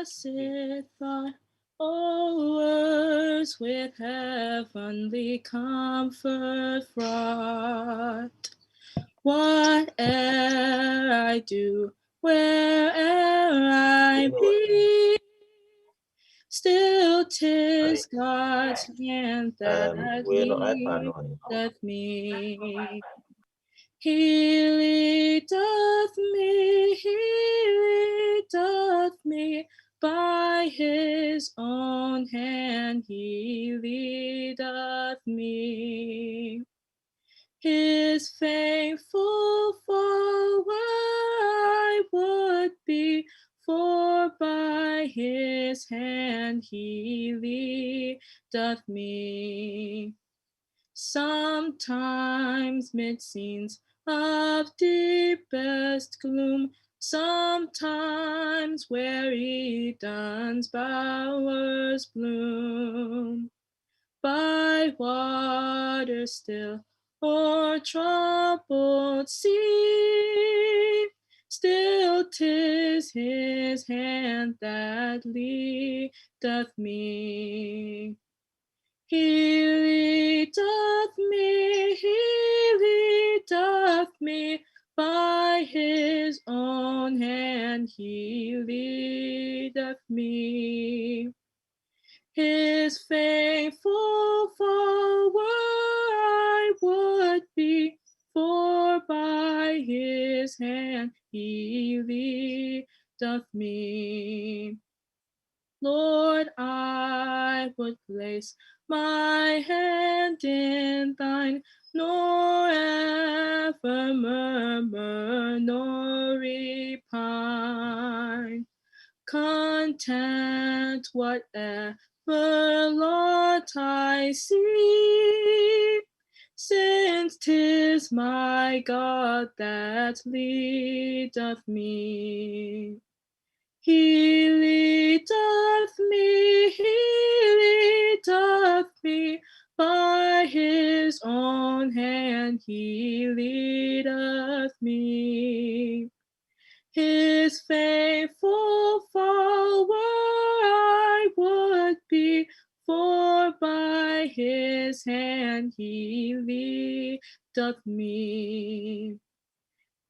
blessed thought, O words with heavenly comfort fraught. Whate'er I do, where'er I be, still 'tis God's hand that leadeth me. He leadeth me, by his own hand he leadeth me. His faithful follower I would be, for by his hand he leadeth me. Sometimes mid scenes of deepest gloom, sometimes where Eden's bowers bloom, by water still or troubled sea, still 'tis his hand that leadeth me. He leadeth me, by his own hand he leadeth me. His faithful follower I would be, for by his hand he leadeth me. Lord, I would place my hand in thine, nor ever murmur nor repine. Content whatever lot I see, since 'tis my God that leadeth me. He leadeth me, by his own hand he leadeth me. His faithful follower I would be, for by his hand he leadeth me.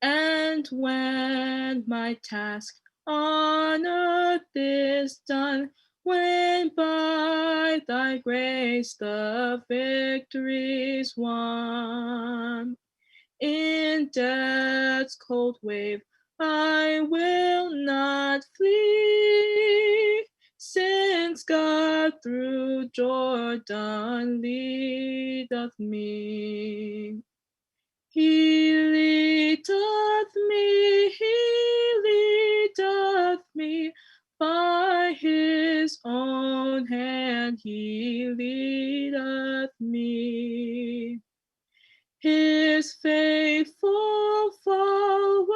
And when my task on earth is done, when by thy grace the victory's won, in death's cold wave I will not flee, since God through Jordan leadeth me. He leadeth me, by his own hand he leadeth me. His faithful follower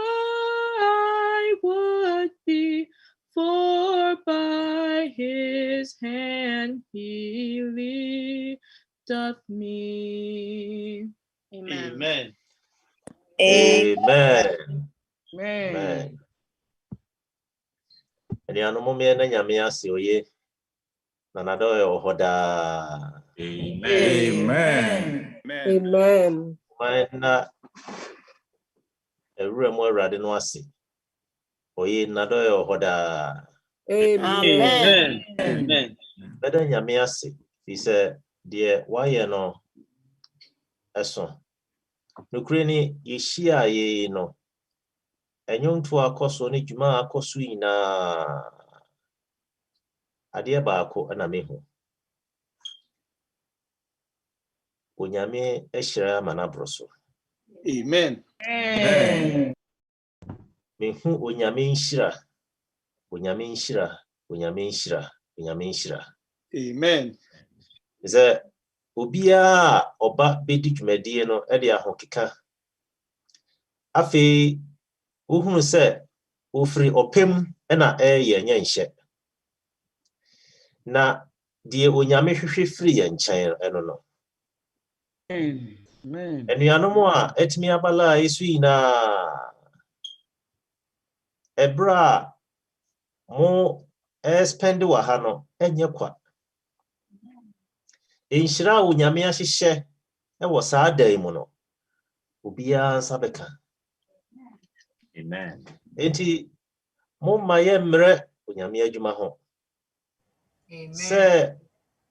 I would be, for by his hand he leadeth me. Amen. Amen. Amen. Amen. Amen. Amen. Amen. Mana ewura mu awurade no ase. Oye nadoye ohoda. Amen. Amen. Beda nyame ase. Fi se de waye no eso. Nukuri ni yeshia ye no. Enyonto akoso ne dwuma akoso ina ade baako na mehu. Onyame ehira manabroso. Amen. Mehu onyame nhira. Onyame nhira. Onyame nhira. Onyame nhira. Amen. Ze obia oba bedi dwumadie no e de ahokeka. Afi uhunu se ofri opem na ye nyenhye. Na die onyame hwehwe firi ye nkyɛn eno no. Amen. Enuanom a etimi abala yesu ina ebra mo spend wa ha no enye kwa enhyira wo nyame ahyehyɛ wɔ saa dan mu no obiara nsa bɛka. Amen. Enti momma yɛmmerɛ onyame adwuma ho sɛ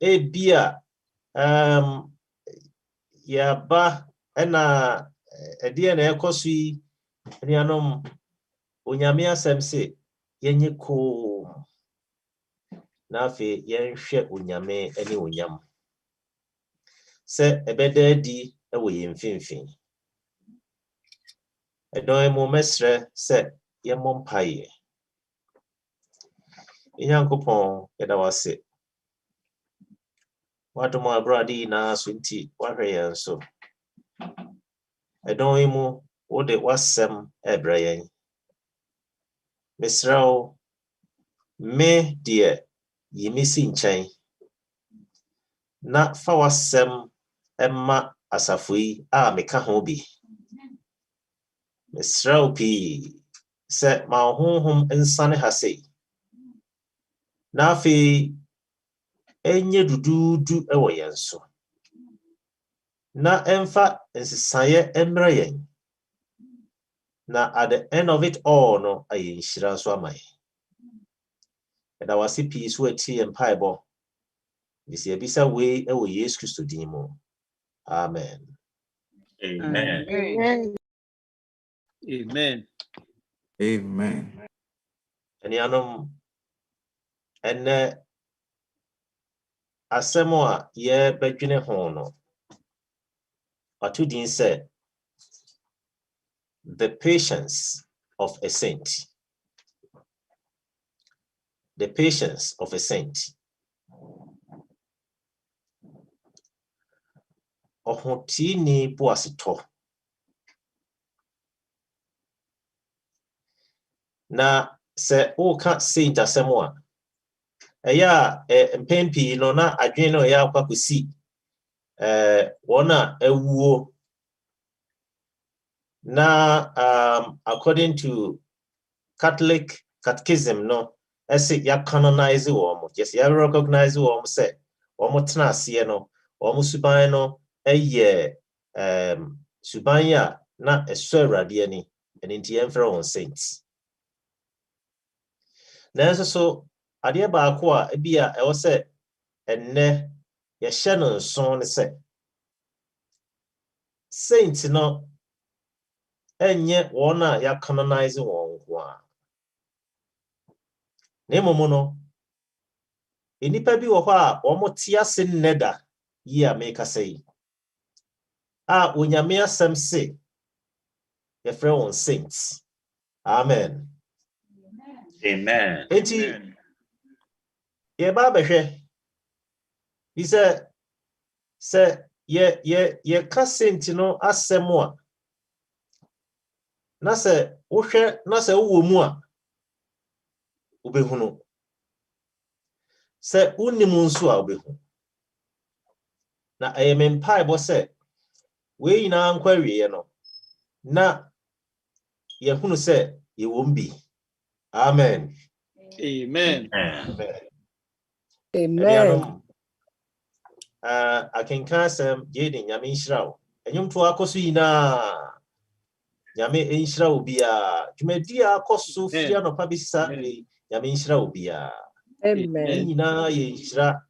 ebia yɛaba ɛna ɛdeɛ na ɛkɔ so yi anuanom onyame asɛm sɛ yɛnyɛ koo na afei yɛnhwɛ onyame ani onyam sɛ ɛbɛda adi wɔ yɛn mfimfini. Ɛdɔn mu mɛsrɛ sɛ yɛmmɔ mpaeɛ. Nyankopɔn yɛda wo ase. Wadom abrade nyinaa so nti wahwɛ yɛn so. Ɛdɔn mu wode wasɛm ɛbrɛ yɛn. Mesrɛ wo me deɛ yi me si nkyɛn na fa wasɛm ɛma asafo yi a meka ho bi. Mesrɛ wo pii sɛ ma honhom nsane ha sei na afei enye dududu ɛwɔ yɛn so na ɛmfa nsesaeɛ ɛmmerɛ yɛn na at the end of it all no ayɛ nhyira so ama yɛn. Ɛda wase pii so atie yɛn mpaebɔ bisi ebisa wei ɛwɔ Yesu Kristo din mu. Amen. Amen. Amen. Amen. Anuanom ɛnɛ asɛm a yɛbɛdwene ho no wato din sɛ the patience of a saint. The patience of a saint. Ɔhotini boasetɔ. Na sɛ woka saint asɛm a ɛyɛ a mpɛn pii no na adwene no ɛyɛ akwa kɔsi wɔn a awuo na according to Catholic catechism no ɛsɛ ya canonize wɔn, just ya recognize wɔn sɛ wɔn tena aseɛ no wɔn suban no ɛyɛ suban a na ɛsɔ Awurade ani ɛno nti yɛmfrɛ wɔn saints. Nanso so adeɛ baako a ebi a ɛwɔ sɛ ɛnnɛ yɛhyɛ no nson ne sɛ saint no ɛnyɛ wɔn a ya canonize wɔn nko a. Na mmom no enipa bi wɔ hɔ a wɔn te ase nnɛ da yi a meka sɛ yi a onyame asɛm se yɛfrɛ wɔn saints. Amen. Amen. Enti yɛba bɛhwɛ bi sɛ yɛka saint no asɛm a na sɛ wohwɛ na sɛ wowɔ mu a wobɛhunu sɛ wonim nso a wobɛhu. Na ɛyɛ me mpaebɔ sɛ wei nyinaa nkɔ awieɛ no na yɛhunu sɛ yɛwɔ bi. Amen. Amen. Amen. Akenka asɛm yɛdi nyame nhyira wo. Ɛnwomto akɔ so nyinaa nyame nhyira wo biara. Dwumadi a akɔ so firi anɔpa bi sa nyame nhyira wo biara. Amen. Nyinaa yɛ nhyira.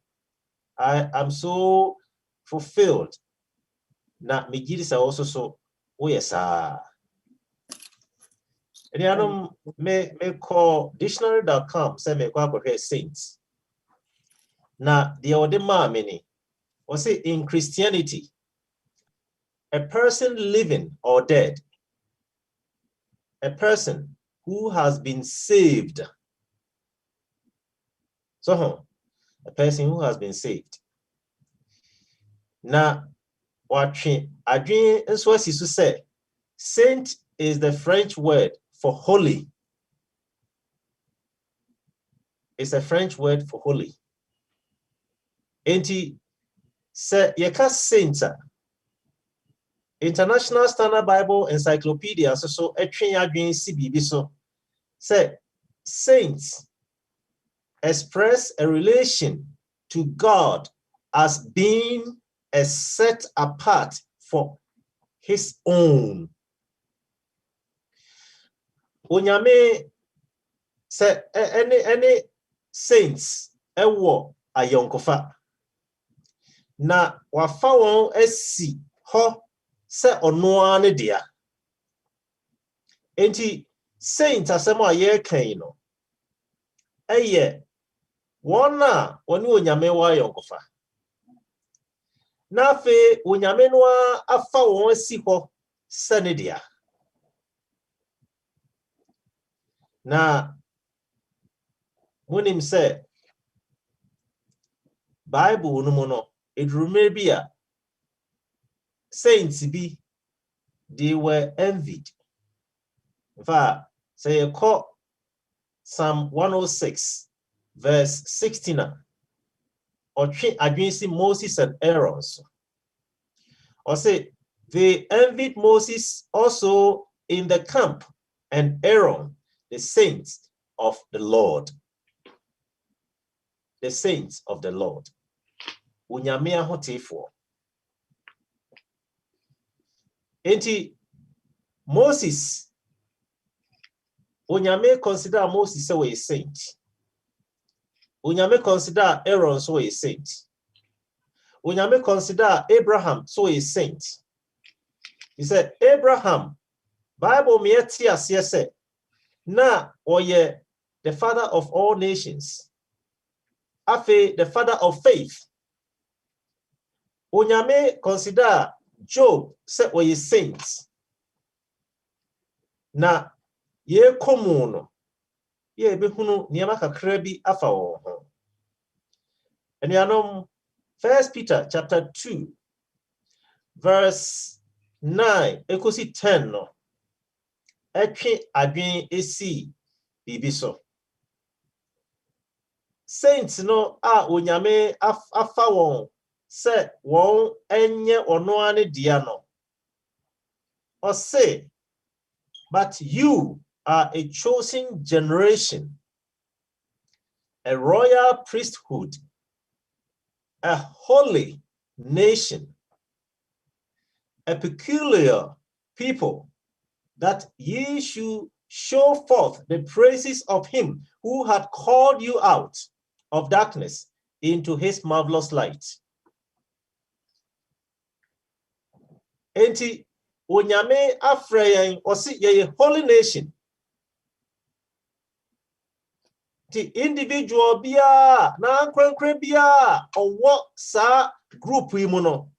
I am so fulfilled. Na megiri sɛ wo so woyɛ saa. Ɛnuanom me call dictionary.com sɛ me kɔ akɔhwɛ saints. Na deɛ ɔde maa me ni say in Christianity, a person living or dead, a person who has been saved. So, a person who has been saved. Now, watching Adrien and Swasi say, saint is the French word for holy. It's a French word for holy. Enti se yeka saint International Standard Bible Encyclopedia so etwen adwen si bibi so say saints express a relation to God as being a set apart for his own. Onyame se any saints ewo ayonkofa na wafa won asi ho se ono ne dia. Enti saint asemo aye kan no eye wona woni onyame wa ayonkofa. Na fe onyame no afa won asi ho se ne dia. Na munim se Bible no mo no edrume bia saints bi they were envied. In fact, say you call Psalm 106 verse 16 or against Moses and Aaron. Or say they envied Moses also in the camp and Aaron, the saints of the Lord. The saints of the Lord. Unyame ahotefo. Enti Moses, Unyame consider Moses a saint. Unyame consider Aaron so a saint. Unyame consider Abraham so a saint. He said, Abraham, Bible me say, na oye the father of all nations. Afe, the father of faith. Unyame consider Job say oye saint. Na ye komuno ye behunu niyama kakra bi afa wo ho. And yanom 1 Peter chapter 2 verse 9 ekosi 10 no etwe adwen esi bibiso. Saints no a onyame afa won se won enye ono ane dia no. Or say, but you are a chosen generation, a royal priesthood, a holy nation, a peculiar people, that ye should show forth the praises of him who had called you out of darkness into his marvelous light. Enti onyame afreyen osi ye holy nation. The individual bia na nkrenkre bia owo sa group yi no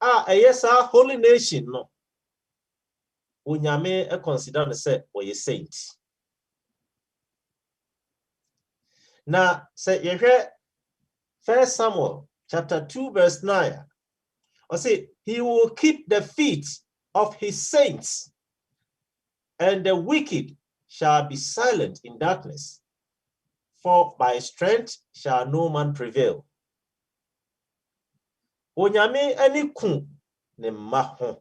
eye sa holy nation no onyame consider no say oye saint. Na say yehwe 1 Samuel chapter 2 verse 9 or say he will keep the feet of his saints, and the wicked shall be silent in darkness, for by strength shall no man prevail. Onyame ani kun ne maho,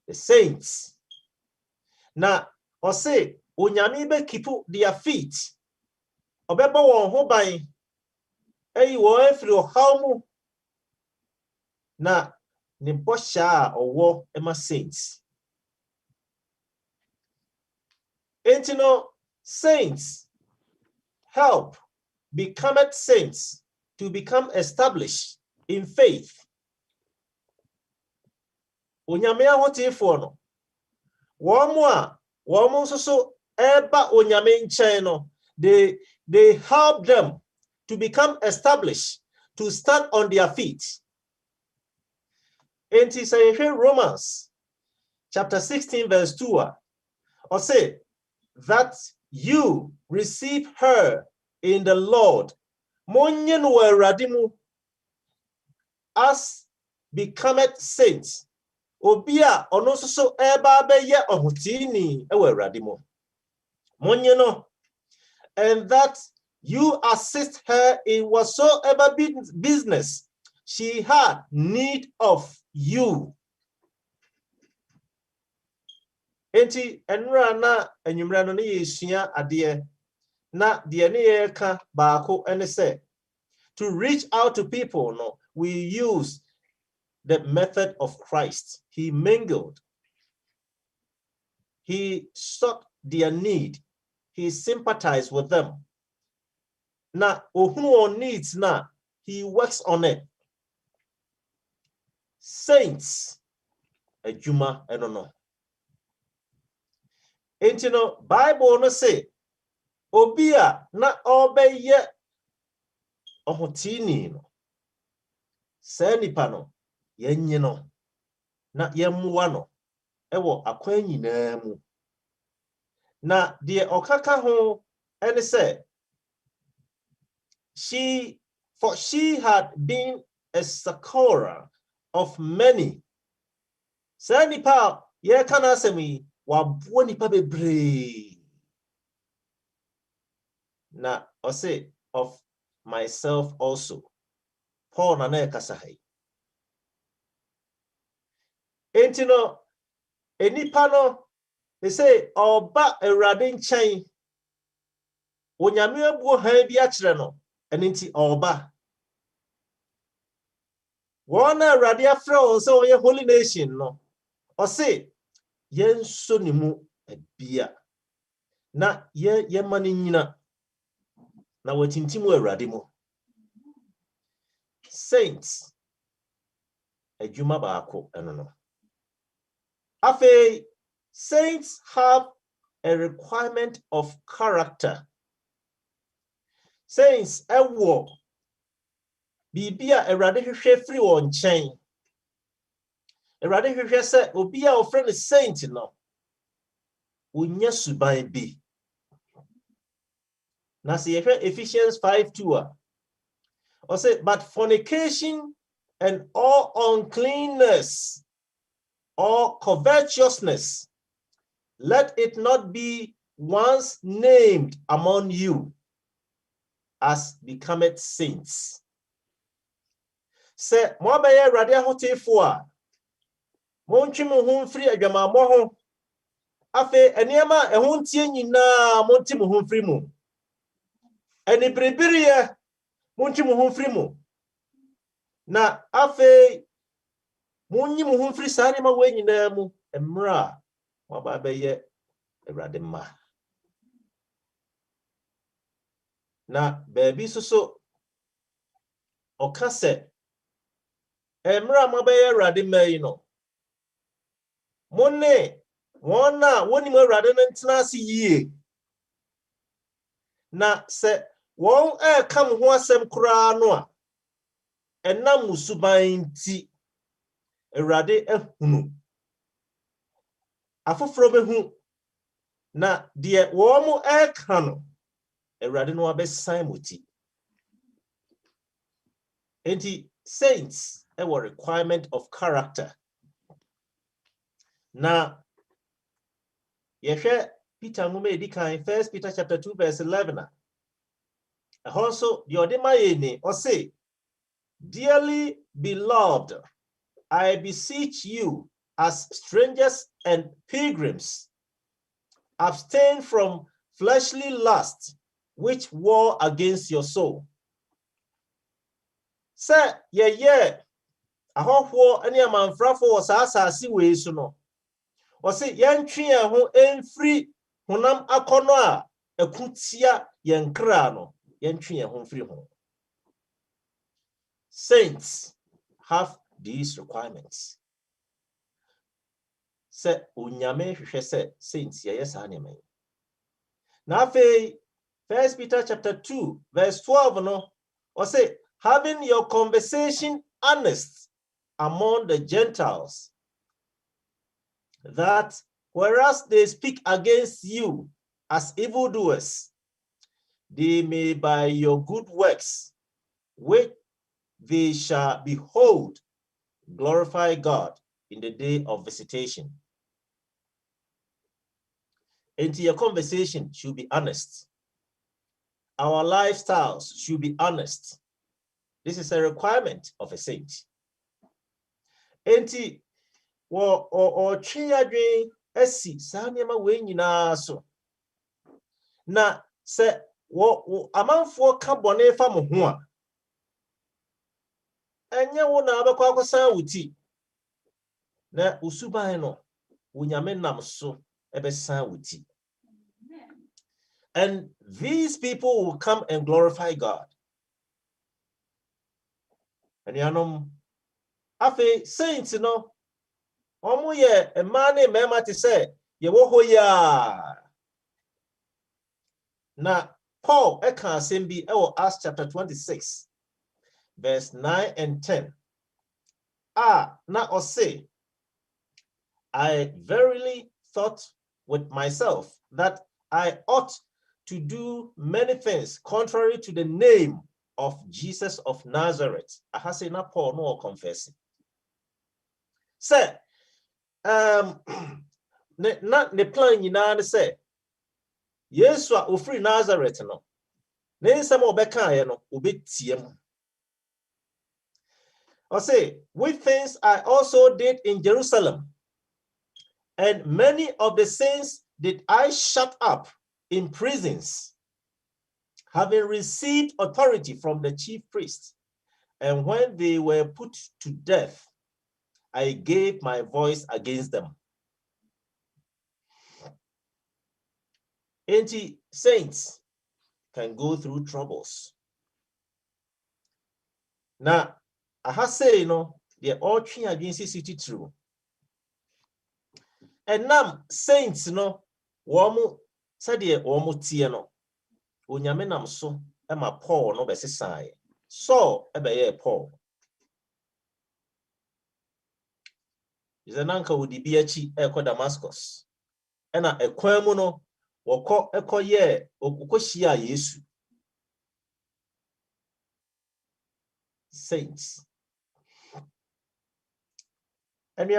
the saints. Na or say onyame be keep their feet. Obeba won ho ban eyi wo afiri ohaw mu na ne bosha owo ema saints. Entino saints help become saints to become established in faith. Onyame ahotifo no womo so eba onyame nchen no they help them to become established, to stand on their feet. And he say Romans chapter 16 verse 2 or say that you receive her in the Lord monyen weradimu as becometh saints. Obia ono so eba beye ohutini eweradimu monyeno, and that you assist her in whatsoever business she had need of you. Enti enra na enyumra no ne yesua ade na the ne ka baako ene say to reach out to people, no, we use the method of Christ. He mingled. He sought their need. He sympathized with them. Now, who needs now, he works on it. Saints, a juma, I don't know. And you know, Bible no say, Obia na obey ye ohotini no. Say nipa no, yenye no, na yemuwa no, ewo akwanyi na mu. Na die okaka ho, and say, she had been a succorer of many. Say nipa, ye kana semi, wabuo nipa bebre. Na I say of myself also. Paul na na kasahai. Entino enipa no they say oba Awurade nkyɛn. Onyame abuo han bi akyerɛ no. Enti oba. Wɔn Awurade afrɛ wɔn sɛ wɔyɛ holy nation no. Ɔse yenso ne mu abia. Na ye mani nyina. Na watintimu Awurade mu. Saints adwuma baako eno no. Afei, saints have a requirement of character. Saints ewo bibia Awurade hwehwɛ firi wɔn nkyɛn. Awurade hwehwɛ sɛ obi a ofrɛ no saint no wonya suban bi. Na sɛ yɛhwɛ Ephesians 5:2 or say, but fornication and all uncleanness or covetousness, let it not be once named among you as becometh saints. Say, mo abɛyɛ Awurade ahotefo a montwe mo ho mfiri adwamammɔ ho. Afei, eniema ɛho ntie nyinaa monte mo ho mfiri mu. Eni biribirie monte mo ho mfiri mu. Na afei munyi mo ho mfiri saa nneɛma wɔ nyinaa mu emra mo aba bɛyɛ Awurade ma. Na baabi soso ɔka sɛ emra mo bɛyɛ Awurade ma yi no. Monne wɔn a wɔnim Awurade no ntena ase yie. Na sɛ wɔn ɛka mo ho asɛm koraa no a ɛnam musuban nti Awurade ehunu. Afoforo behu na deɛ wɔn mo ɛka no Awurade no abɛsan mo ti. Enti saints ɛwɔ requirement of character. Na yɛhwɛ Peter ngoma edi kan 1 Peter chapter 2 verse 11. Also the odimayeni or say, dearly beloved, I beseech you as strangers and pilgrims, abstain from fleshly lust which war against your soul. Say ye ahoho ani amanfrafo wo saasase we su no. O say yentwe ho emfiri honam akono a akutia yenkra no yentwe ho mfiri ho. Saints have these requirements. Say unyame hwehwe say saints ye yes aneme. Na afei 1 Peter chapter 2 verse 12 no or say having your conversation honest among the Gentiles, that whereas they speak against you as evildoers, they may by your good works, which they shall behold, glorify God in the day of visitation. And your conversation should be honest. Our lifestyles should be honest. This is a requirement of a saint. Enti or triadwe esi sa niema we nyina so. Na se wo amanfo ka bone fa mo ho a enye wo na abekwa akosan wuti na usuban no unyame nam so ebesan wuti. And these people will come and glorify God. And yanom afi saints no omo ye e man ne mema te say ye wo ho ya. Na Paul eka asem bi e Acts chapter 26 verse 9 and 10. Na or say, I verily thought with myself that I ought to do many things contrary to the name of Jesus of Nazareth. I say na Paul no confessing. Say, ne plan nyina say, Yesu a ofri Nazareth no. Ne nsem obeka ye no obetiem. I say, with things I also did in Jerusalem, and many of the saints did I shut up in prisons, having received authority from the chief priests. And when they were put to death, I gave my voice against them. Saints can go through troubles. Now, I have say, they're all three against city true. And now, saints, womu said ye womu tieno. Unyame nam so, ema Paul no besi sai. So, ebe Paul. Is an uncle with the BH Echo Damascus. Ena ekwan no woko ekoye okoshia Yesu. Saints. And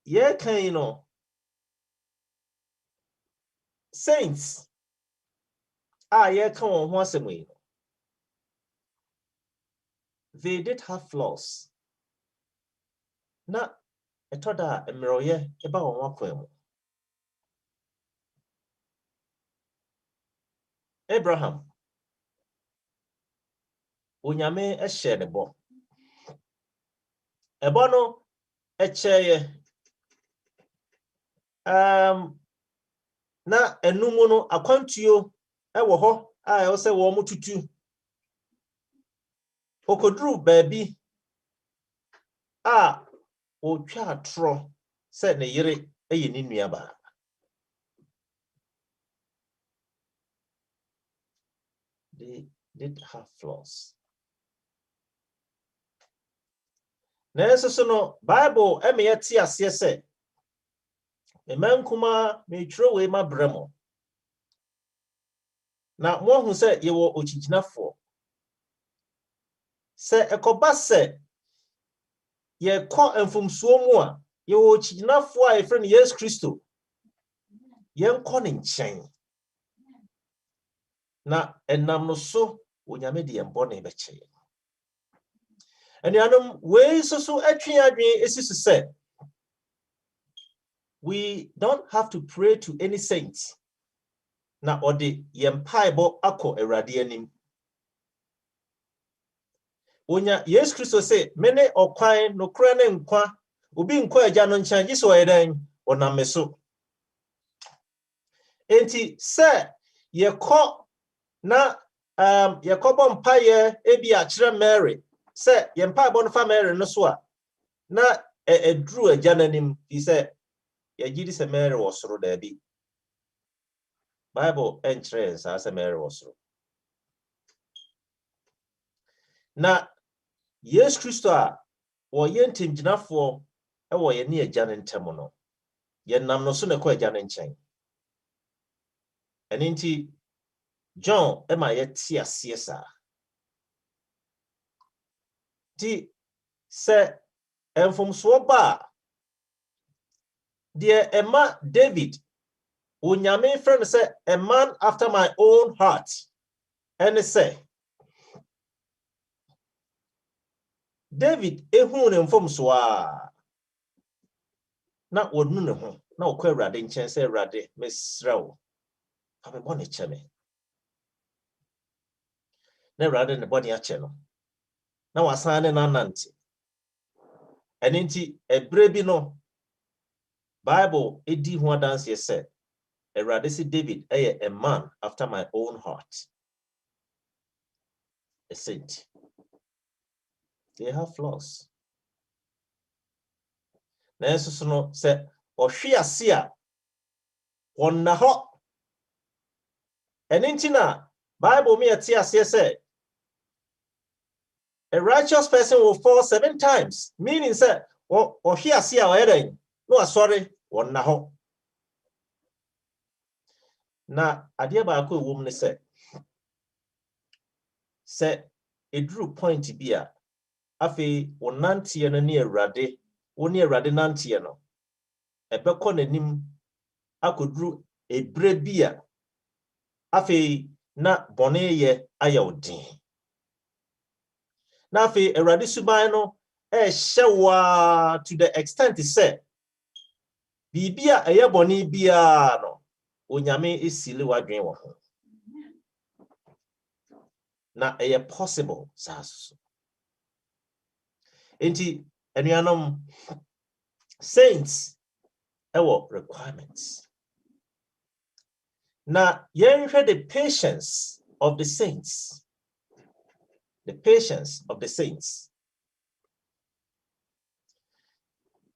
ye can saints. Ye can once a way. They did have flaws. Na etoda emiroye eba onwakwem. Abraham. Unyame eshe de bo. Ebo no echeye. Na enumu no akwantuo ewo ho a e se wo mututu. Okodru baby otwa atro se ne yire eye ni nuaba. They did have flaws. Nenso no Bible emeyeti ase se emenkuma me tro we ma bremo. Na mo hu se ye wo ochiginafo. Se ekoba se ye ko enfumsuo mu a ye wo ochiginafo a efre ne Yesu Kristo. Ye nko ne nchen. Na enam no so onyame de embo ne beche. And we so atwe adwen esisu say we don't have to pray to any saint. Na ode yempaibo akọ Awurade anim. Onya Yesu Kristo say mene okwan no kura ne nkwa obi nkwa agya no nkyan gye so yedan onam so. Enti say yekọ na yekọbọ mpaye ebi a kire Mary say yempaibo no fa Mary no so a na edru agya nanim he say yagidi se Mary was soro da bi. Bible entrance as a Mary was soro. Na Yesu Kristo a wo ye ntimgyinafo e wo ye ne agya ne ntem no. Ye nam no so ne ko agya ne nkyɛn. Eni nti John e ma ye ti ase sa. Ti se enfomso ba de ema David onyame friend say a man after my own heart. And say David ehun ne mfomso a na wonu ne ho na okwa Awurade nkyɛn sɛ Awurade mesrɛw fa me bɔne kyɛ me. na Awurade ne bɔne akyɛ no na wasan ne nanante ɛno nti ɛbrɛ bi no Bible edi ho adanseɛ sɛ Awurade si David a man after my own heart, a saint. They have flaws. Nanso so no sɛ ɔhwe ase a wɔnna hɔ ɛno nti na Bible me ɛte aseɛ sɛ a righteous person will fall 7 times, meaning sɛ ɔhwe ase a ɔyɛ dɛn na wasɔre wɔnna hɔ. Na adeɛ baako ɛwɔ mu ne sɛ ɛduru point bi a afei wo nanteɛ no ne Awurade wo ne Awurade nanteɛ no ɛbɛkɔ n'anim akɔduru ɛbrɛ bi a afei na bɔne yɛ ayɛ wo den. Na afei Awurade suban no ɛhyɛ wa to the extent sɛ biribi a ɛyɛ bɔne biara no Onyame esili wadwen wɔ ho. Na ɛyɛ possible saa so. Enti anuanom saints ɛwɔ requirements. Na yɛnhwɛ the patience of the saints. The patience of the saints.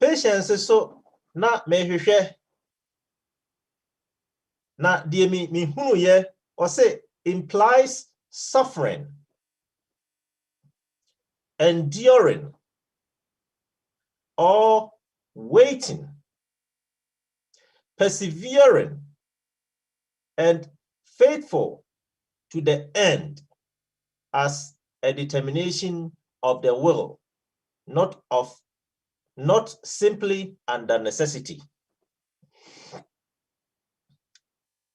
Patience is so na mehwehwɛ na deɛ me hunu yɛ ɔsɛ implies suffering, enduring, or waiting, persevering, and faithful to the end as a determination of the will, not simply under necessity.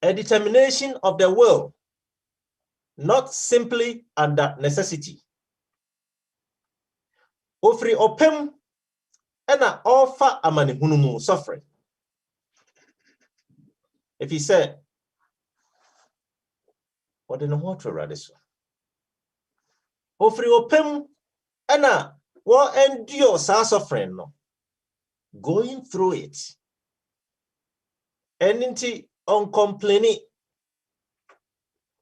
A determination of the will, not simply under necessity. Ofri opem ena offer amanehunu suffering. If he said, what in the water radiso? Ofri opem ena wo endure sa suffering no. Going through it. Eninti uncomplaining.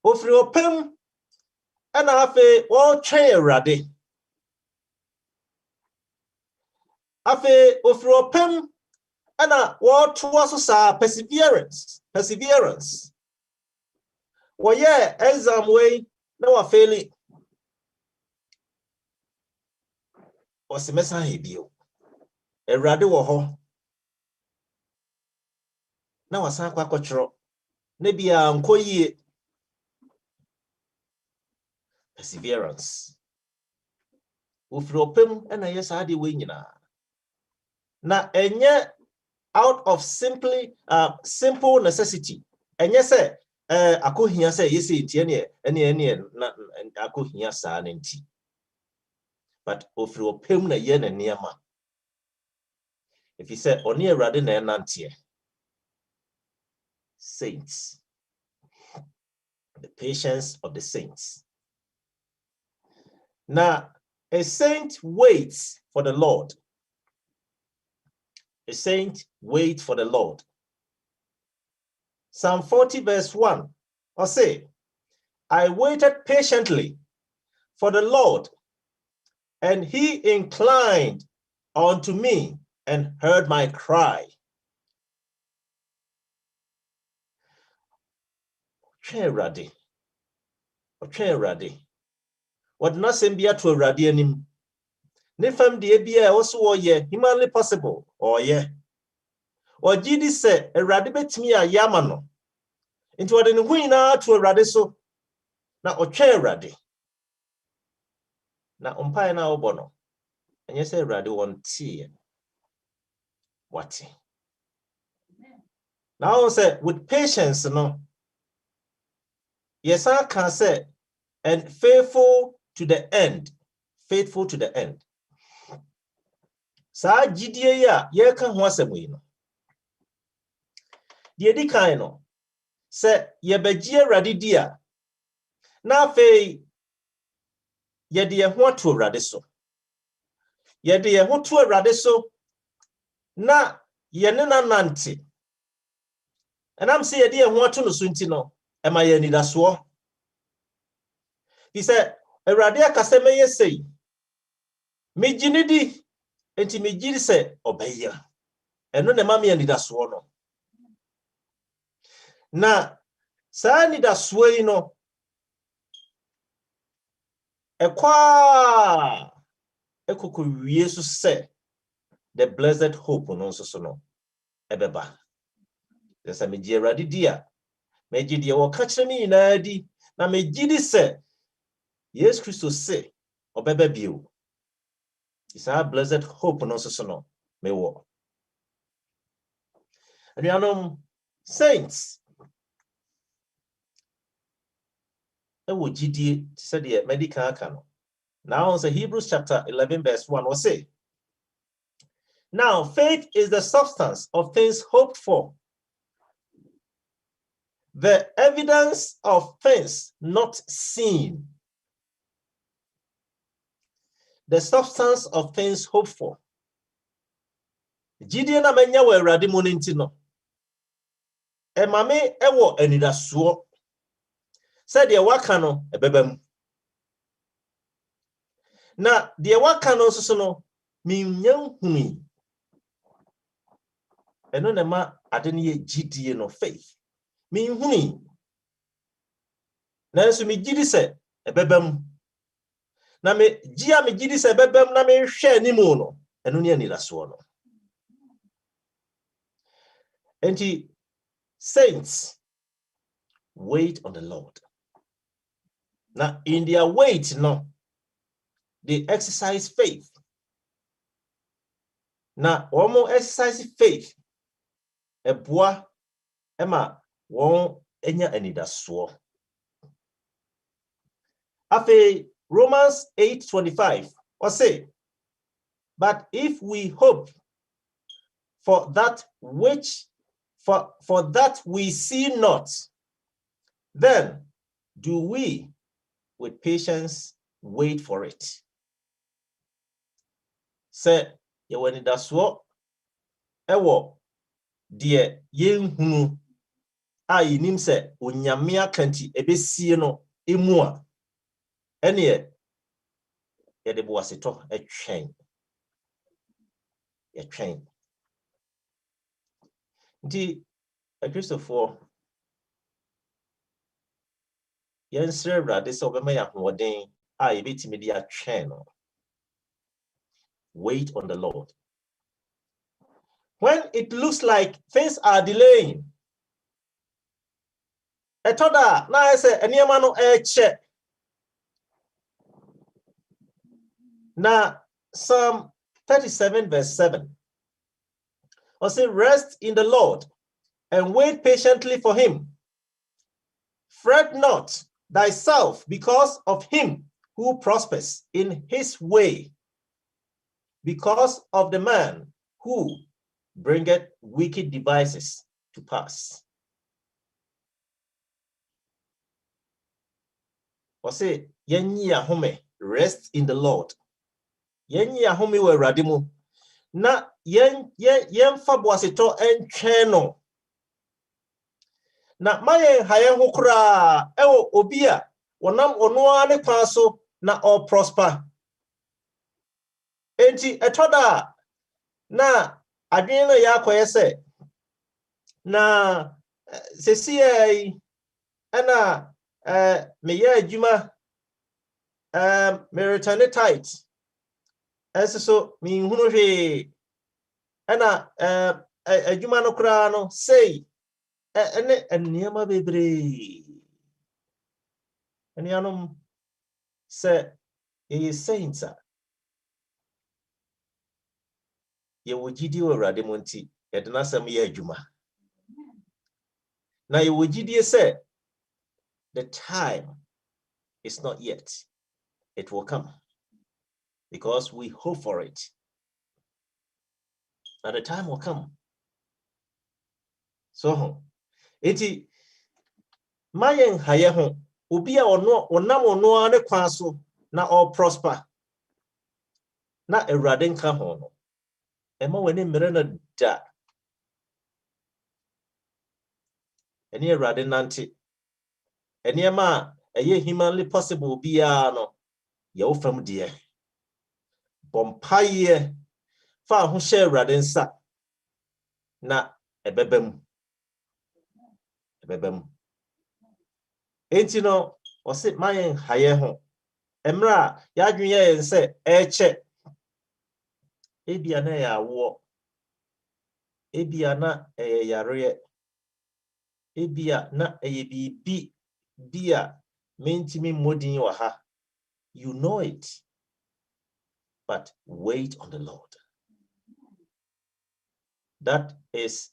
Ofri opem ena afe wo twe Awurade. Afe ofri opem ena wo toa so sa perseverance. Wo ye exam way na wa fail. O semesa hebio. Awurade wo ho. Na wasan kwa kwotro. Na bia nkoyie. Perseverance. Ofri opem ena yes ade we nyina. Na enye out of simple necessity. Enye se akohia se yesi tie ene na akohia saa nti. But ofri opem na ye na niema. If he said oni Awurade na enantie. Saints. The patience of the saints. Now, a saint waits for the Lord. A saint waits for the Lord. Psalm 40 verse 1. Or say, I waited patiently for the Lord, and he inclined unto me and heard my cry. Radi. What not send be to a radianim? Nifam de bia also ye humanly possible, or ye. Or GD said a radibet me a yamano. Into what in the winner to a radiso. Now or radi. Now umpire now bono. And you say radi one tea. What? Now say with patience, no. Yes, I can say, and faithful to the end. Faithful to the end. Sa GDA ya ye kan ho asemu no. Die di kan no. Se ye begie Awurade dia. Na fe yɛde yɛn ho ato Awurade so. Yɛde yɛn ho to Awurade so na yɛne na nante. Ɛnam sɛ yɛde yɛn ho ato no so nti no, ɛma yɛn anidasoɔ. He said, Awurade akasa mɛyɛ sei. Megye ne di, enti megye sɛ ɔbɛyɛ. Ɛno na ɛma me anidasoɔ no. Na saa anidasoɔ yi no, ɛkwa ekoko wie so sɛ the blessed hope no nso so no ɛbɛba. Sɛ megye Awurade di a, megye deɛ wɔka kyerɛ me nyinaa di, na megye di sɛ Yesu Kristo se ɔbɛba bio. Saa blessed hope no nso so no mewɔ. Anuanom, saints ɛwɔ gyidie sɛ deɛ medical aka no. Now, in Hebrews chapter 11, verse 1, will say, now, faith is the substance of things hoped for, the evidence of things not seen. The substance of things hoped for. Gyidie na menya wɔ Awurade mu nti no. Emame ɛwɔ anidasoɔ. Sɛ deɛ waka no ɛbɛba mu. Na deɛ waka no nso so no minya huni. Ɛno na ma ade ne yɛ gyidie no faith. Minhuni. Nanso mi gyidi sɛ ɛbɛba mu. Na me gyia me gyidi sɛ ɛbɛba mu na me hwɛ animu no. Ɛno ne anidasoɔ no. Enti saints wait on the Lord. Now in their wait no, they exercise faith. Now one more exercise faith. Eboa ema won enya anidasoɔ. Afe Romans 8:25 or say, but if we hope for that which for that we see not, then do we with patience wait for it. Say yewani daswo ewo die yenhunu a yinim se onyame akanti ebesie no emu a ene ye de boaseto etwen nti Christopher yensre Awurade se obema ya hoden a yebetimi di atwen no. Wait on the Lord. When it looks like things are delaying, etoda na say eniema no eche. Na Psalm 37 verse 7. Or say, rest in the Lord and wait patiently for him. Fret not thyself because of him who prospers in his way, because of the man who bringeth wicked devices to pass. Or say, yenyi ahome, rest in the Lord. Yenyi ahome we radimu. Na yen fa boaseto entwen no. Na mayen hayen ho kura ewo obi a wonam ono ane kwan so na all prosper. Enti etoda na adwen no ya koye se na sesi ana me ya adwuma me return tight. So mi hunu hwe ana adwuma no kura no sei ene eniema bebre enianom se ye saints ye wogidi wo Awurade mo nti ye de nasem ye adwuma na ye wogidi se the time is not yet, it will come because we hope for it. And the time will come. So, eti mayen haye ho obi a onam ono ane kwan so na all prosper. Na Awurade nka ho no. Ema wani mmere no da. Eni Awurade nante. Eni ema eye humanly possible biya no. Ye wo fam de. Bompaye fa ho hye Awurade nsa. Na ebebem. Enti no o se mayen haye ho. Emra ya adwuye yen se eche. Ebia na ya wo. Ebia na yare. Ebia na bibi bia mentimi modin wa ha. You know it. But wait on the Lord. That is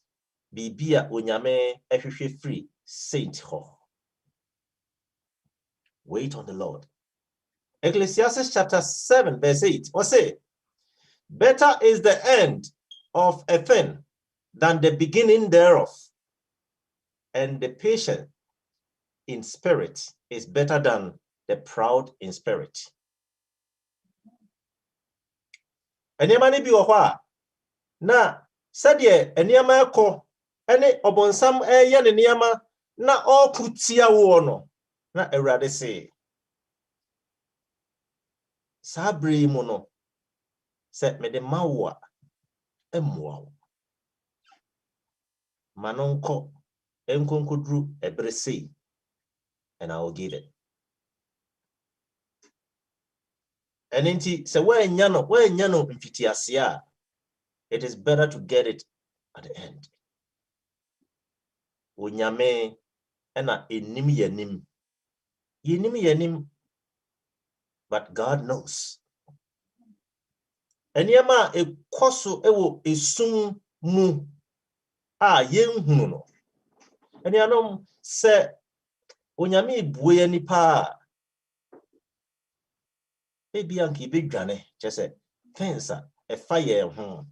bibia onyame ehwehwe free saint ho. Wait on the Lord. Ecclesiastes chapter 7 verse 8. What say? Better is the end of a thing than the beginning thereof. And the patient in spirit is better than the proud in spirit. Eniema ni bi wo ho na sade eniema ekọ ene obonsam eye ne niema na okutia wo no na Awurade se sabri mu no se me de mawo a emmoa wo manonko enkonkodru ebrese and I will give it. And inti se we nyano mfitiasia, it is better to get it at the end. Onyame ena enim yenim, but God knows. Eniema ekoso ewo esum mu a yenhunu no. Enianom se onyame buye nipa ebianki bedwane chese fensa e fire ho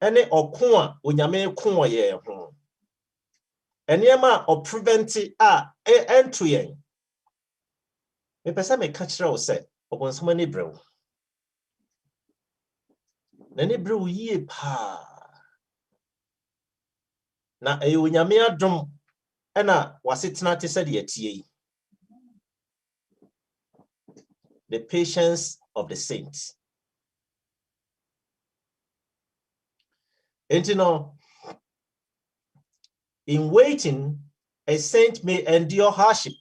ene okon a onyame kon ye ho eniema o prevent a ento yen me pesa me ka kire wo se obonsoma ni brew na ni brew yie pa na onyame adom ena wasetena te se de atie. The patience of the saints. And you know, in waiting, a saint may endure hardship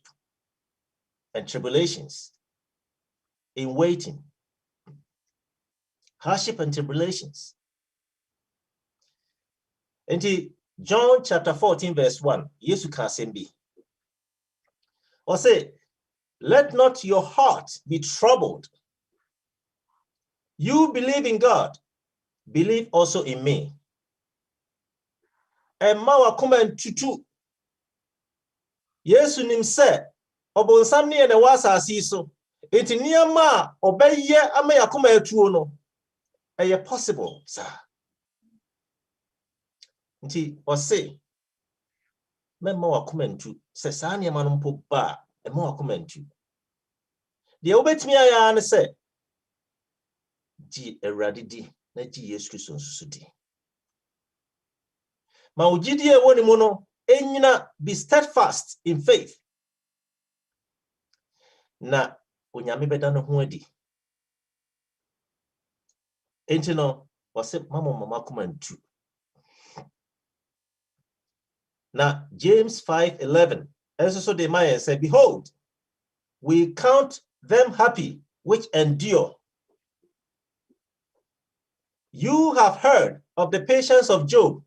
and tribulations. In waiting, hardship and tribulations. And John chapter 14 verse 1, Yesu kasembi. Or say, let not your heart be troubled. You believe in God, believe also in me. And mawa kuma tutu. Yesu nimse, obonsam ni ene wasa asiso. Iti niyama obeye ama yakuma etuo no. Eye possible, sir. Nti ose, memma wakuma ntu. Se saa niyama numpo ba, emma wakuma ntu. Diye ubetimi aya ne se, ji Awurade di na ji Yesu Kristo nsusu di. Ma ujidie woni mu no enyina be steadfast in faith. Na onyame beda no ho adi. Enti no wase mama kuma ntu. Na James 5:11 also the man said, behold, we count them happy which endure. You have heard of the patience of Job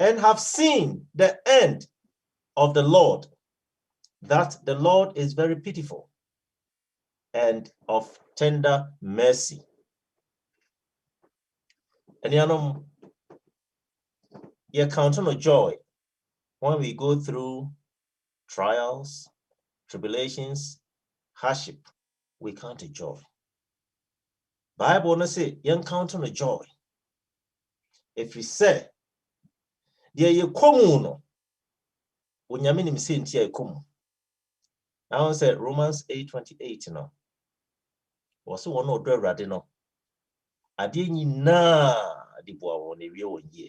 and have seen the end of the Lord, that the Lord is very pitiful and of tender mercy. And you count on joy when we go through trials, tribulations, hardship. We count a joy. Bible no say you count on joy. If we say there you come no onyame nim say ntia ekomu Now said Romans 8:28, no. Also one or do radino. I didn't know the boy on the real year.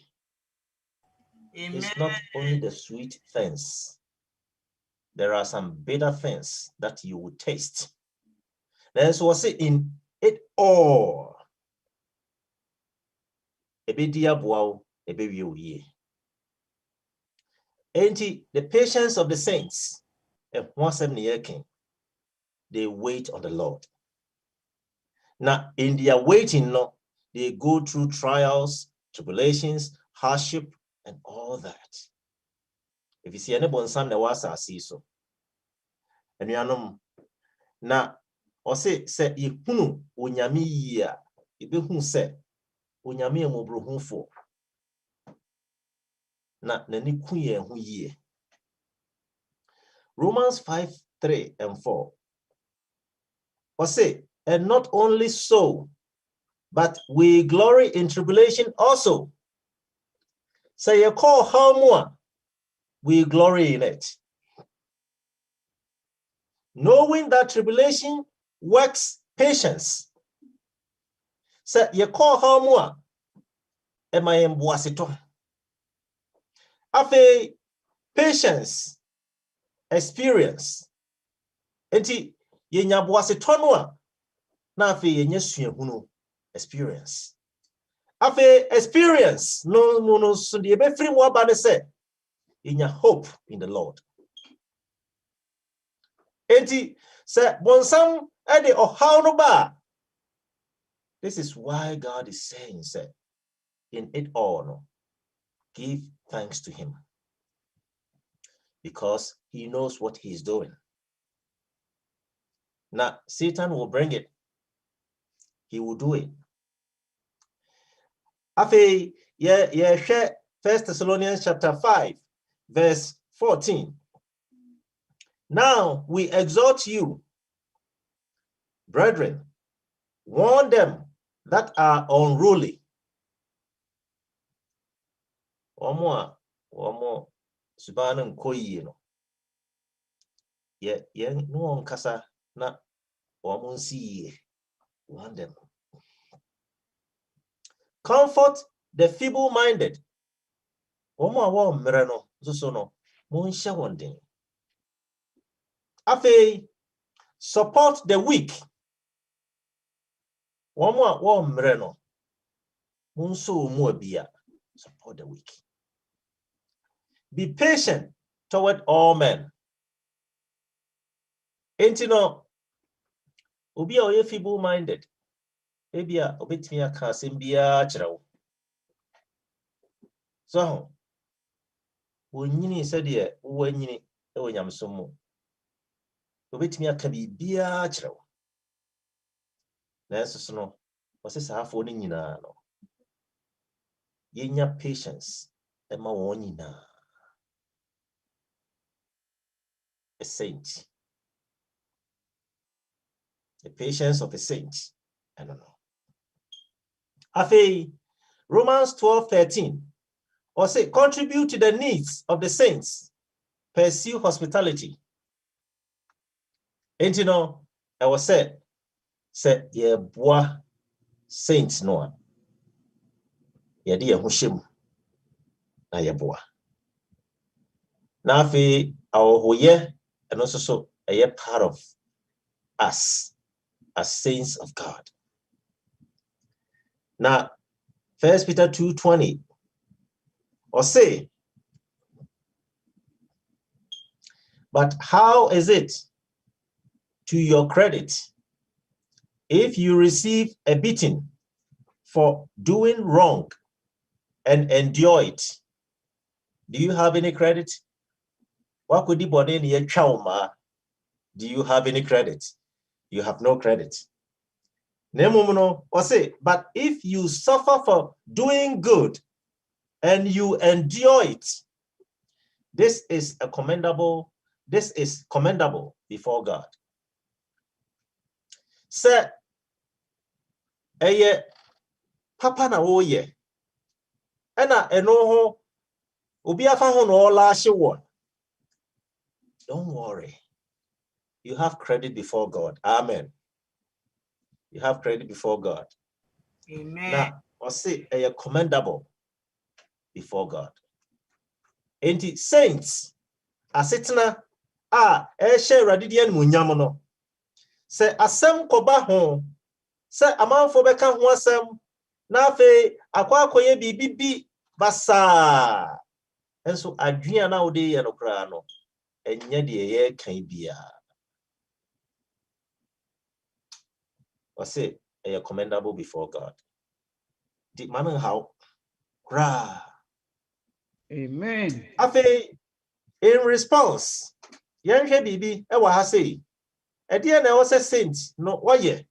It's not only the sweet things. There are some bitter things that you will taste. That's what say in it all. A bit dear boy, a baby year. Ain't it the patience of the saints? And 170 king, they wait on the Lord. Now, in their waiting, no, they go through trials, tribulations, hardship, and all that. If you see anyone, son, the was I see so. And you know, now, or say, you know, unyami ya, you be who say, unyami mo bro who for. Na nani kuye who ye. Romans 5:3-4. Or say, and not only so, but we glory in tribulation also. Say, you call how more, we glory in it. Knowing that tribulation works patience. Say, you call how more, am I emboasito? Afe, patience, experience. Enti, ye nyaboasito noa, na afe ye nyesue hunu experience. Afe, experience, no, so the ebe free more bane say, in your hope in the Lord. Enti, say, bonsam, ede o how no ba. This is why God is saying, say, in it all, no, give thanks to him. Because he knows what he's doing. Now, Satan will bring it. He will do it. Afe, share 1 Thessalonians chapter 5, verse 14. Now we exhort you, brethren, warn them that are unruly. One more. Subanan koyi no. No one kasa na one see warn them. Comfort the feeble-minded. One mereno so no. Munsha one thing. Afe, support the weak. One mereno. Munso muabia. Support the weak. Be patient toward all men. Entino, ubia oye feeble-minded. Ebia obetimia kasimbia chirawo. So, wonyini said wonyini ewonyamsomo. Obetimia kabibia chirawo. Na eso no, wase sahafo ni nyina no. Yenya patience ema wonyina. A saint. The patience of a saint. I don't know. Afe, Romans 12:13. Or say, contribute to the needs of the saints. Pursue hospitality. And you know, I was said, ye bois saints no. Ye dear hushim. Na ye bois. Now, afe, our hoye, and also so a part of us as saints of God. Now, 1 Peter 2:20. Or say, but how is it to your credit if you receive a beating for doing wrong and endure it? Do you have any credit? Do you have any credit? You have no credit. Or say, but if you suffer for doing good and you endure it, this is commendable before God. Say, eye papa na oye. Ena eno obi afa ho no la hye wo. Don't worry. you have credit before God. Amen. You have credit before God. Amen. Now, I say a commendable before God. And the saints are sitting share radidian munyamono. Say asem koba ho. Say amanfo beka ho asem. Na fe akwa akoye bibi basa. Enso adwea na ode ye no kra no. Enye de ye kan bia. I say a commendable before God. The man how cry. Amen. Afe in response, yenhwe bibi e wa ha say. E de na was a saint no woye.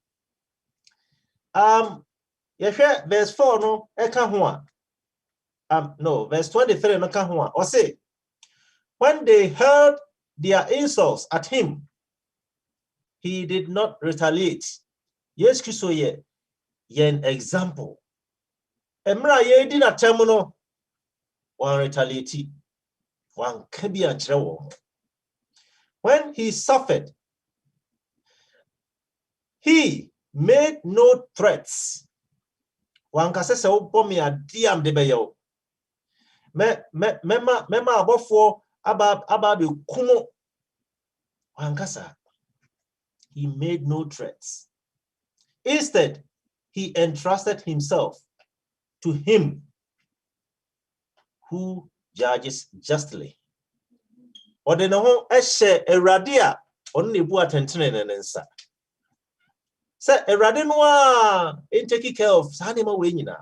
Yehwe verse 4 no e ka ho a. No, verse 23 no ka ho a. O say when they heard their insults at him, he did not retaliate. Yes, Christo ye an example. Emra ye di na tem no one retaliate. One can be a trewo. When he suffered, he made no threats. One can say so me a diam de beyo. Mema abofo about the kumo. One kasa. He made no threats. Instead, he entrusted himself to him who judges justly. Or the no eshe eradia on the bu atentene nensa. Say erade no in taking care of sanima we nyina.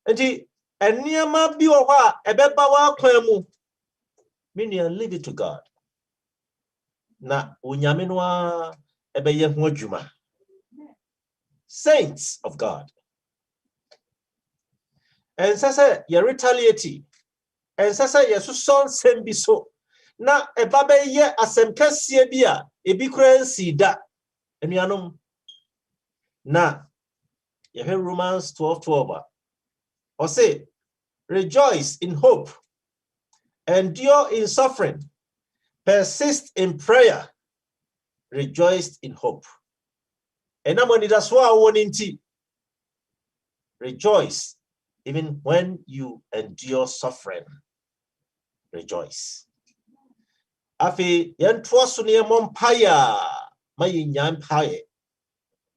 Enti eniama bi wo ha ebeba wa kwan mu. Meaning leave it to God. Na onyame no ebeye ho adwuma. Saints of God. And say you retaliate. And say you so sem bi so. Na eba be ye asem kase bi a ebi kura nsi da. Enuanom. Na you hear Romans 12:12. Or say rejoice in hope. Endure in suffering. Persist in prayer. Rejoice in hope. And I'm on it as well. Rejoice even when you endure suffering. Rejoice. Afi yentuaso ne mompaya mayi nyampaye.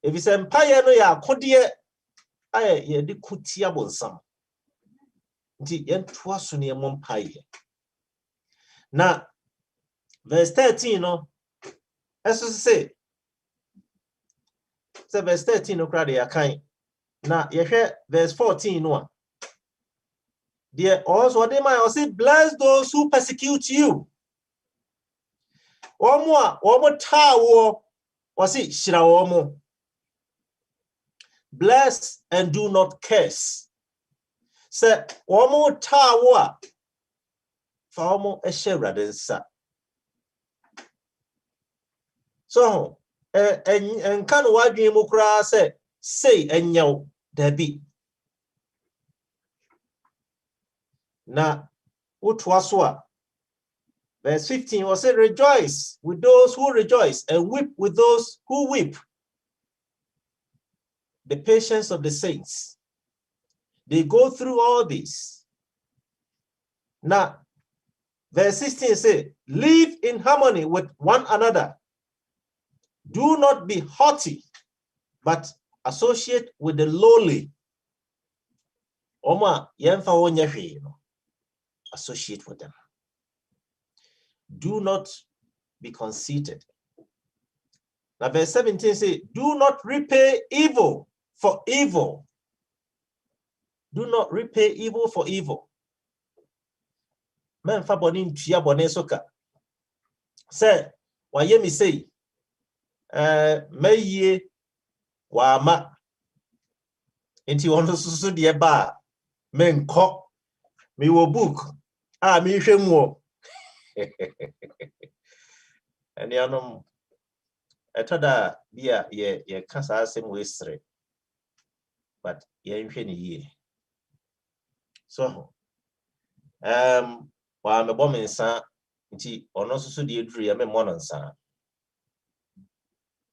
If it's empire no ya kodie aye ye de kutia bonsam. Nti yentuaso ne mompaye. Na verse 13 no eso say verse 13 no kra de yakan. Na yehwe verse 14 no. There also they might say bless those who persecute you. Omo tawo wasi shira omo. Bless and do not curse. Say omo tawo fa omo ehye radensa. So en kan wadwen mu kra say enyaw dabi. Na utwaso verse 15 was said, rejoice with those who rejoice and weep with those who weep. The patience of the saints. They go through all this. Now, verse 16 says, live in harmony with one another. Do not be haughty, but associate with the lowly. Oma, associate with them. Do not be conceited. Now, verse 17 says, do not repay evil for evil. Do not repay evil for evil. Men fa boni ntua boni soka. Say, waye mi say, meye wa ma. Inti wono susu de ba men ko mi wo book. Mi hwe mu. Eni anom etada bia ye kasa asem wesre. But ye nhwe ni ye. So wa me bom nsa Nti ono so de eduru ye me mo no nsa.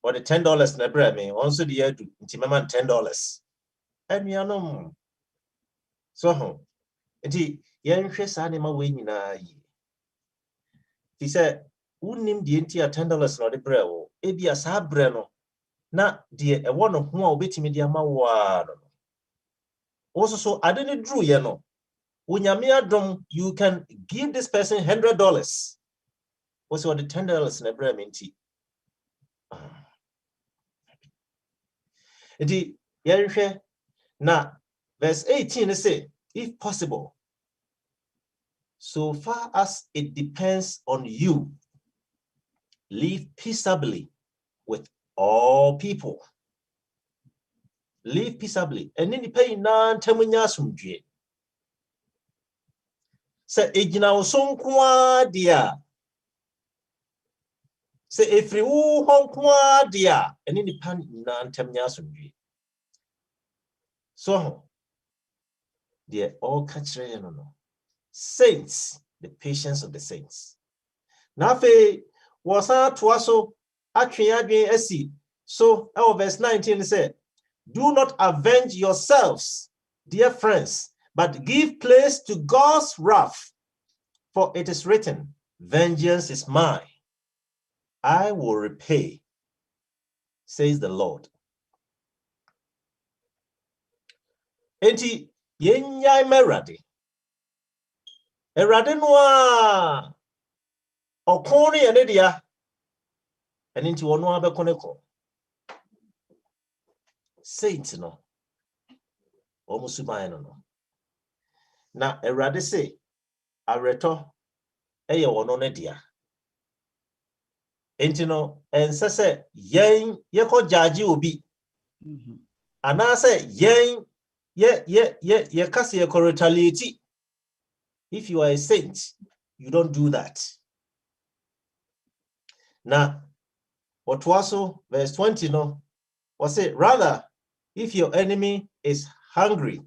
Or the $10 na bra me, also the edu nti me man $10. Anuanom. So ho. Nti ye nhwe sa ne ma we nyina yi. He said, "Unim di enti a $10 na de bra wo. Ebi asa bra no. Na de e wo no ho a obetimi de ama wo a no. Also so ade ne dru ye no. Unyame adom, you can give this person $100. Also the $10 na bra me nti. Nti ye nhwe na verse 18 say, if possible, so far as it depends on you, live peaceably with all people. Live peaceably. And in the pay nan temunya sumdwe. Se ejina osonkwa dia. Se efri wo honkwa dia. And in the pan nan temunya sumdwe. So they all catch no. Saints, the patience of the saints. Nafe wasa twaso atwe adwen asi. So our verse 19 said, do not avenge yourselves, dear friends, but give place to God's wrath. For it is written, vengeance is mine. I will repay, says the Lord. Enti yenyai merade. Erade noa okoni ene dia. Enti wono abekoneko. Saint no. Omusuban no. Na erade say areto eye wono ne dia. Enti no ense se yen yeko judge obi. Ana se yen ye kase ye retaliate. If you are a saint, you don't do that. Now, what was verse 20 no was it rather if your enemy is hungry,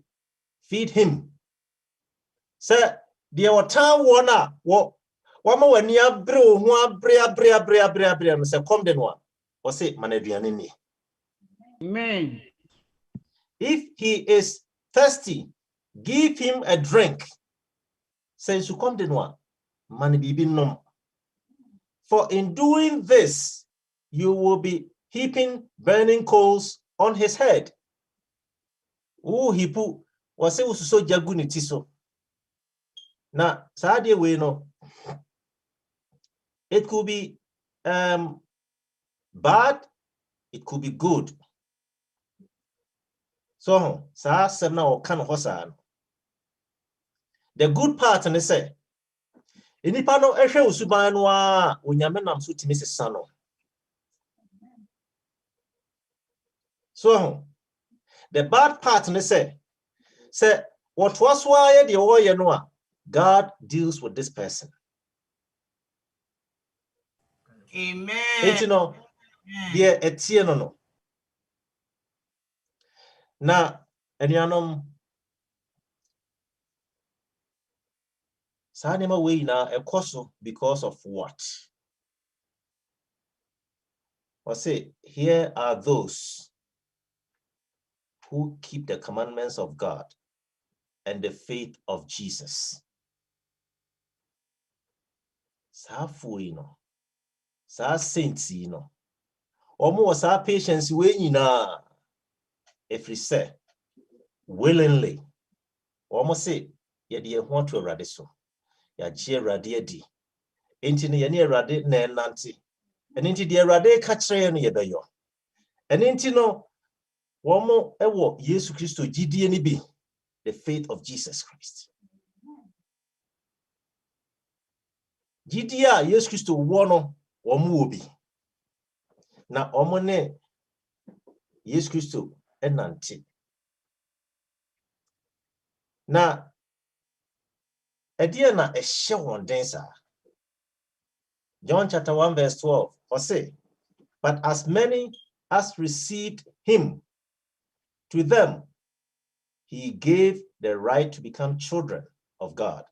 feed him. Say the watan wana wama wani abre ho abre no say come den one was it manaduane ni. Amen. If he is thirsty, give him a drink. Say so come den one man bibi nom. For in doing this, you will be heaping burning coals on his head. Oh, he put was it so jaguniti so. Now, sadly, we know it could be bad, it could be good. So, now kind of the good part, and they say, Inipano Eshe Usubanwa, Unyamenam Sutimis Sano. So, the bad part, and they say, what was why the warrior Noah? God deals with this person. Amen. It's dear Etienne. Now, and Sanima way now a coso because of what? I say, here are those who keep the commandments of God and the faith of Jesus. Sa fuino, sa saints, almost sa patience way na. If we say willingly, almost say, yet ye want to radiso, ya jeer radiadi, intini ye radi ne nanti, and into the rade catcher and yebayo. And intino, one more ewo, Yesu Christo, GDNB, the faith of Jesus Christ. GDA, Yesu Christo, one will be. Na omone Yesu Christo, and nanti. Na Ediana a show on dancer. John chapter 1, verse 12, or say, but as many as received him, to them he gave the right to become children of God.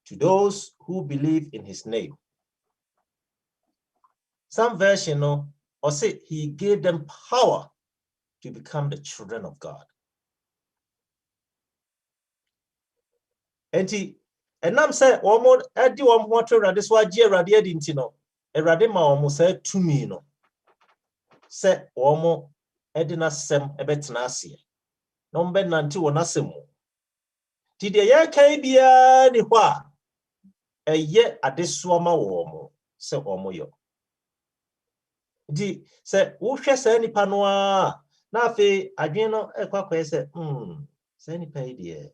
to those who believe in his name. Some version or say he gave them power to become the children of God. And I'm saying, almost at the one water, this was Gerardia Dintino, a radima almost said to me, no. Say, almost Edina Sem Ebetnasi. No ben nanti wonasemo. Ti de ye kan bia ni ho a eye adesuoma wo mo se omo yo. Di se wo hwe sa nipa no a na afi adwen no ekwakwa se se nipa yi de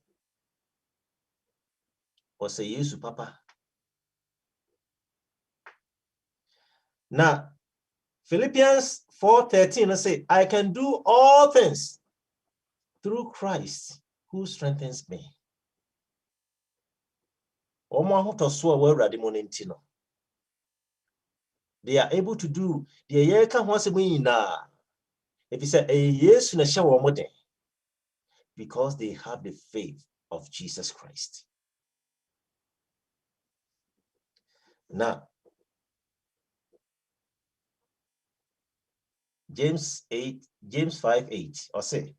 o se Yesu papa. Na Philippians 4:13 say, I can do all things through Christ who strengthens me. Omo ahotoso a wawurade mo ntino. They are able to do the year can once a na. If you say a yes in a shower modern, because they have the faith of Jesus Christ. Now, James 5:8, or say,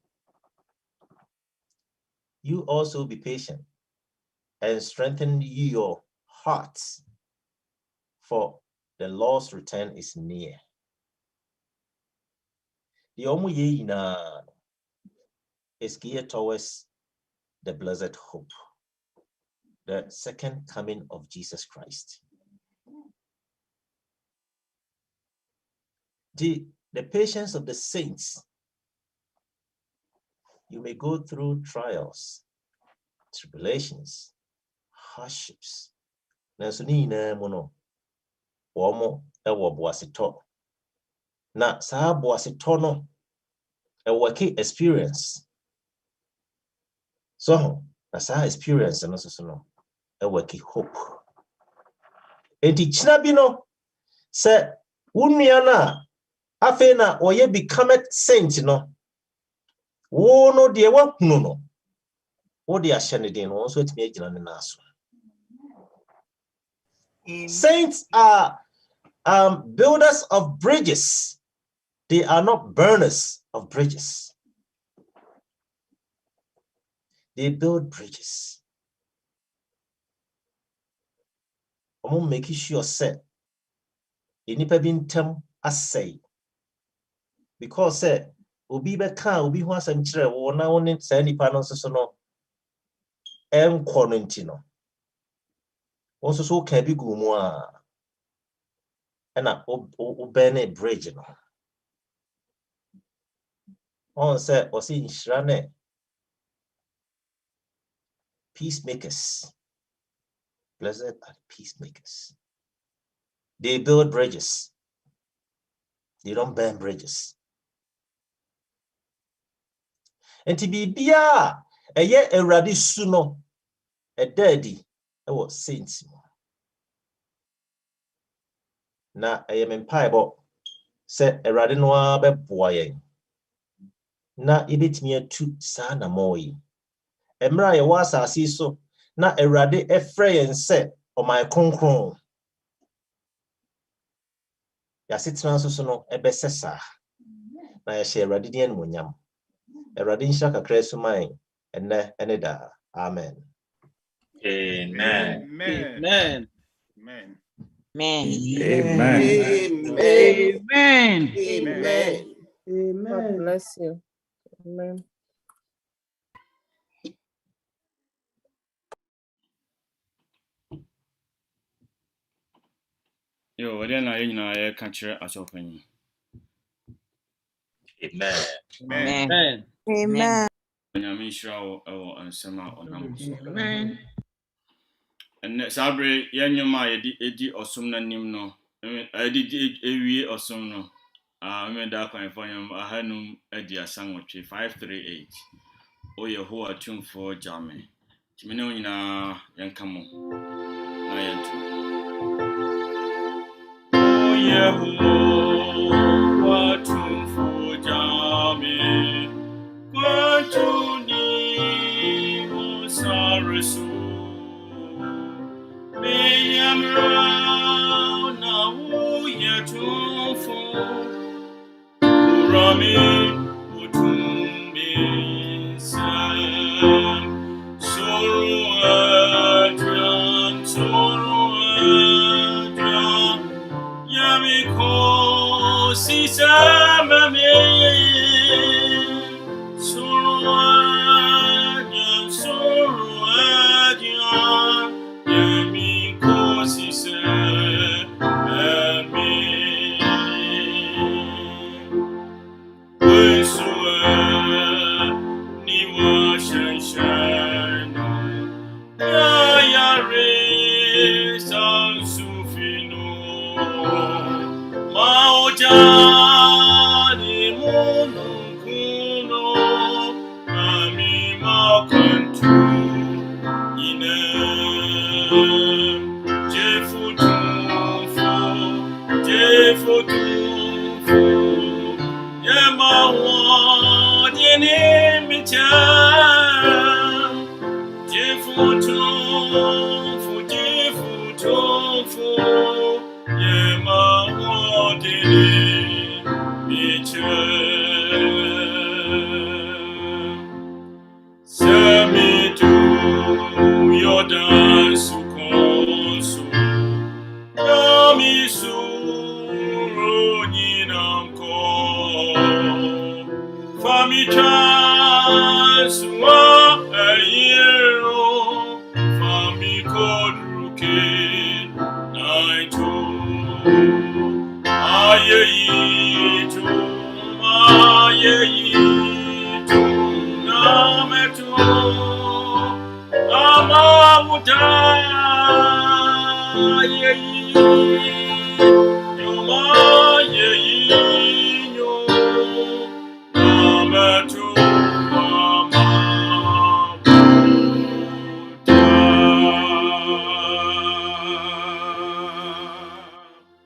you also be patient and strengthen your hearts, for the Lord's return is near. The Omu is geared towards the blessed hope, the second coming of Jesus Christ. The patience of the saints. You may go through trials, tribulations, hardships. Nanso ni na mo no womo ewo boaseto. Na saa boaseto no working experience. So na saa experience no so no working hope. Enti china bi no se wunua na afe na oye become saint no. Wo no de wakunu no. Wo de ahye den no so etimi agina ne naso. Saints are builders of bridges. They are not burners of bridges. They build bridges. I'm making sure say inipa bi ntem asay. Because say obi be kan obi ho asam kire wo na woni say nipa no so no enko no nti no. Won so kan bi gu mu a na o burn a bridge no. On say o si nshira ne peacemakers. Blessed are peacemakers. They build bridges. They don't burn bridges. And to be bia a ye eradi suno a daddy was saints. Na I am in piebo set a radinoa be boye. Na ibit me to sana moi. Emra ya was a so na erade a fray and set on my concron. Ya sit transono a besessa. Na ya share radidian munyam. A radin shaka cresu mine and da. Amen. Amen. Amen. Amen. Amen. Amen. God bless you. Amen. Yo, what then I know I can't share as often. Amen. Amen. Amen. When I'm sure and some on Amen. and Sabre, Yanuma, Eddie or some name no. I did a or some no. I made that kind of fun. I had no idea sandwich 538. Oh, you who are tuned for Jammy. Timino in a young come on. Oh, yeah, who are tuned for Jammy. Go to me, sorry, so.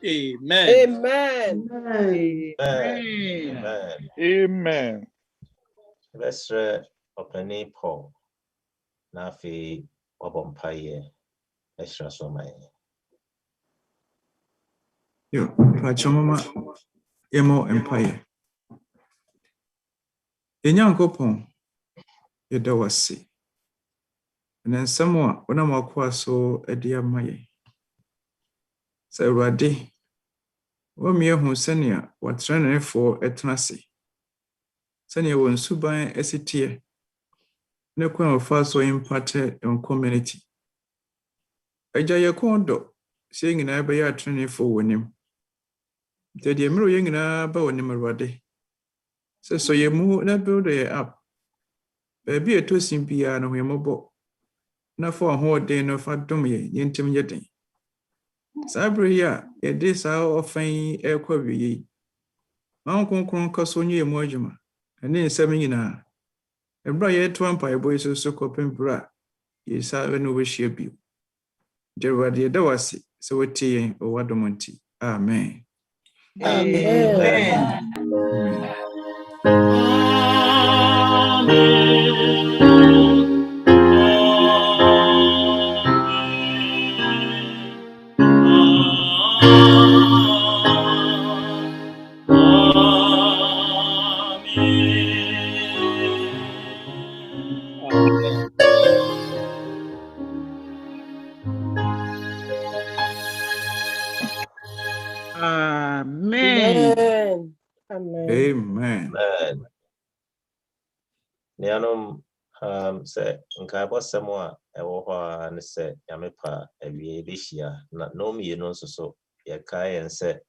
Amen. Amen. Let's open Paul. Nafi Obompaye. Extra so my. Yo, Pachamama, Emo Empire. Enyankopon, Yedawasi. And then someone, when I'm a so a dear Maye. So, Radi, what me who senior, what training for a tenacity. Senior won Subai SCT. No queen of first so imparted on community. A jaya condo, saying in Abaya training for winning. The dear Miro young in Abba Radi. So you move that build up. Baby a tossing piano, we mobile. Na for a whole day no fat domi, yentim yetting. Sabria, a this hour of fame air quavi. Uncle Casoni emojima, and then 7 in a bright 2 boys so coping bra. Yes, I no wish you be. Gerardia Dawasi, so what tea or Wadomonti. Amen. Amen. Amen. Amen. Amen. Nianum say nkabo semwa ewo ho ne se yamepa awie behia na no mienu nso so ye kai ense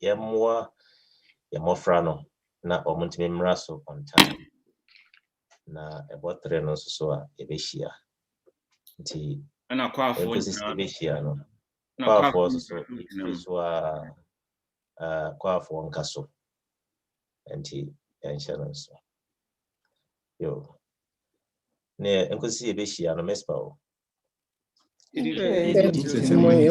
yemwa yemofra no na omuntimi mra so on time na ebotre no nso so a ebehia nti ana kwafo ebehia no kwafo so so kwafo nkaso nti enhyɛ no so yo ne enkosi ebehia no mespa o Testimony,